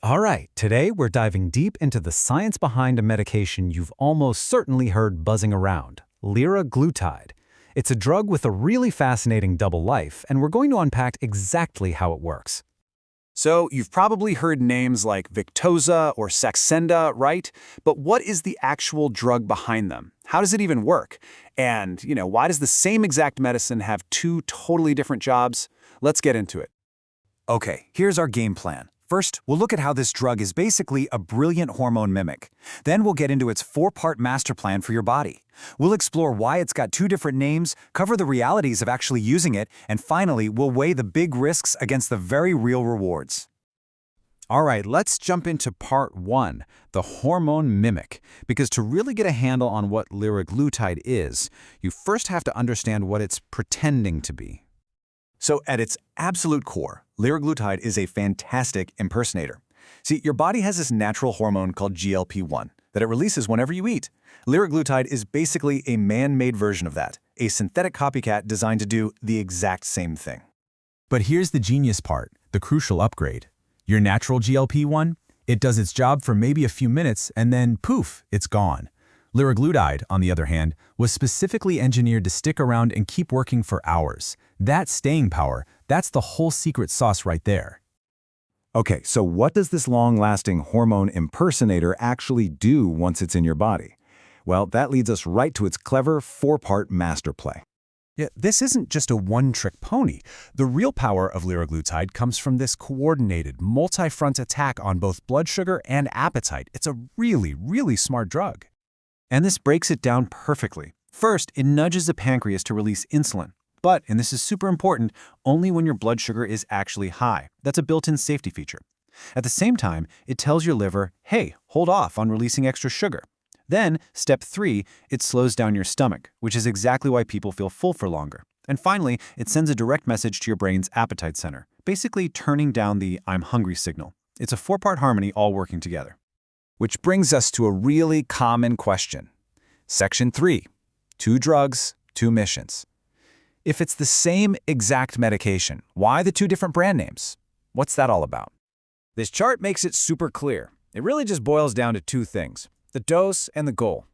All right, today we're diving deep into the science behind a medication you've almost certainly heard buzzing around, liraglutide. It's a drug with a really fascinating double life, and we're going to unpack exactly how it works. So, you've probably heard names like Victoza or Saxenda, right? But what is the actual drug behind them? How does it even work? And, why does the same exact medicine have two totally different jobs? Let's get into it. Okay, here's our game plan. First, we'll look at how this drug is basically a brilliant hormone mimic. Then we'll get into its four-part master plan for your body. We'll explore why it's got two different names, cover the realities of actually using it, and finally, we'll weigh the big risks against the very real rewards. All right, let's jump into part one, the hormone mimic. Because to really get a handle on what liraglutide is, you first have to understand what it's pretending to be. So at its absolute core, liraglutide is a fantastic impersonator. See, your body has this natural hormone called GLP-1 that it releases whenever you eat. Liraglutide is basically a man-made version of that, a synthetic copycat designed to do the exact same thing. But here's the genius part, the crucial upgrade. Your natural GLP-1, it does its job for maybe a few minutes and then poof, it's gone. Liraglutide, on the other hand, was specifically engineered to stick around and keep working for hours. That staying power, that's the whole secret sauce right there. Okay, so what does this long-lasting hormone impersonator actually do once it's in your body? Well, that leads us right to its clever four-part master play. Yeah, this isn't just a one-trick pony. The real power of liraglutide comes from this coordinated, multi-front attack on both blood sugar and appetite. It's a really, really smart drug. And this breaks it down perfectly. First, it nudges the pancreas to release insulin. But, and this is super important, only when your blood sugar is actually high. That's a built-in safety feature. At the same time, it tells your liver, hey, hold off on releasing extra sugar. Then, step 3, it slows down your stomach, which is exactly why people feel full for longer. And finally, it sends a direct message to your brain's appetite center, basically turning down the I'm hungry signal. It's a four-part harmony all working together. Which brings us to a really common question. Section 3, 2 drugs, 2 missions. If it's the same exact medication, why the 2 different brand names? What's that all about? This chart makes it super clear. It really just boils down to 2 things, the dose and the goal.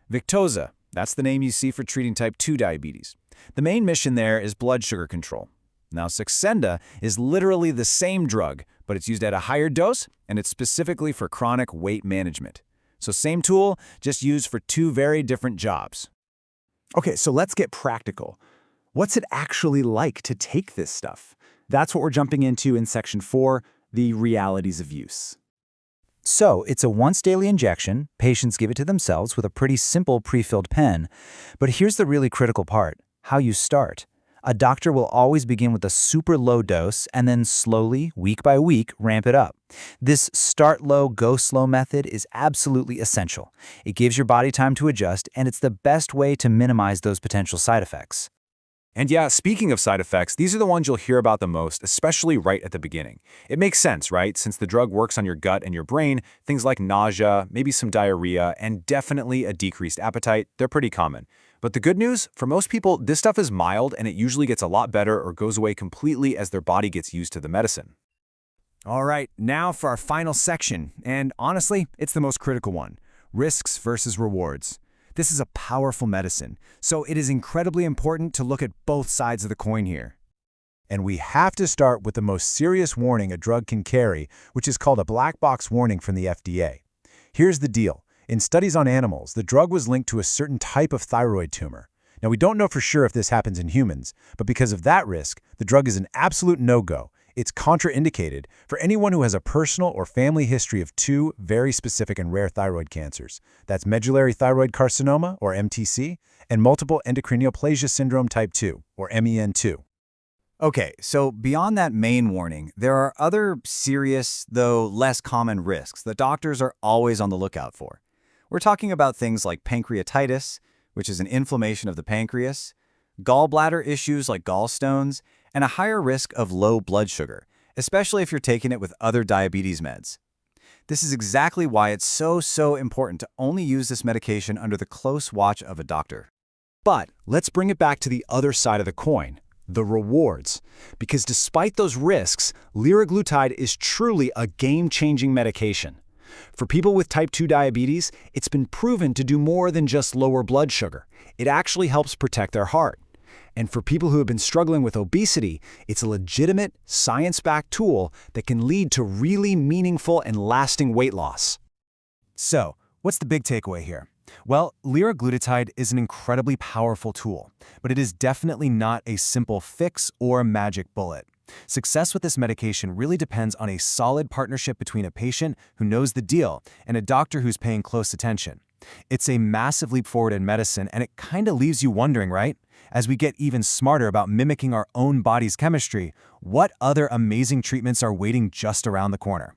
Victoza, that's the name you see for treating type 2 diabetes. The main mission there is blood sugar control. Now, Saxenda is literally the same drug, but it's used at a higher dose, and it's specifically for chronic weight management. So same tool, just used for 2 very different jobs. Okay, so let's get practical. What's it actually like to take this stuff? That's what we're jumping into in Section 4, the realities of use. So, it's a once-daily injection. Patients give it to themselves with a pretty simple pre-filled pen. But here's the really critical part, how you start. A doctor will always begin with a super low dose and then slowly, week by week, ramp it up. This start low, go slow method is absolutely essential. It gives your body time to adjust, and it's the best way to minimize those potential side effects. And yeah, speaking of side effects, these are the ones you'll hear about the most, especially right at the beginning. It makes sense, right? Since the drug works on your gut and your brain, things like nausea, maybe some diarrhea, and definitely a decreased appetite, they're pretty common. But the good news, for most people, this stuff is mild and it usually gets a lot better or goes away completely as their body gets used to the medicine. All right, now for our final section, and honestly, it's the most critical one, risks versus rewards. This is a powerful medicine, so it is incredibly important to look at both sides of the coin here. And we have to start with the most serious warning a drug can carry, which is called a black box warning from the FDA. Here's the deal. In studies on animals, the drug was linked to a certain type of thyroid tumor. Now, we don't know for sure if this happens in humans, but because of that risk, the drug is an absolute no-go. It's contraindicated for anyone who has a personal or family history of 2 very specific and rare thyroid cancers. That's medullary thyroid carcinoma, or MTC, and multiple endocrine neoplasia syndrome type 2, or MEN2. Okay, so beyond that main warning, there are other serious, though less common risks that doctors are always on the lookout for. We're talking about things like pancreatitis, which is an inflammation of the pancreas, gallbladder issues like gallstones, and a higher risk of low blood sugar, especially if you're taking it with other diabetes meds. This is exactly why it's so important to only use this medication under the close watch of a doctor. But let's bring it back to the other side of the coin, the rewards. Because despite those risks, liraglutide is truly a game-changing medication. For people with type 2 diabetes, it's been proven to do more than just lower blood sugar. It actually helps protect their heart. And for people who have been struggling with obesity, it's a legitimate, science-backed tool that can lead to really meaningful and lasting weight loss. So, what's the big takeaway here? Well, liraglutide is an incredibly powerful tool, but it is definitely not a simple fix or a magic bullet. Success with this medication really depends on a solid partnership between a patient who knows the deal and a doctor who's paying close attention. It's a massive leap forward in medicine, and it kind of leaves you wondering, right? As we get even smarter about mimicking our own body's chemistry, what other amazing treatments are waiting just around the corner?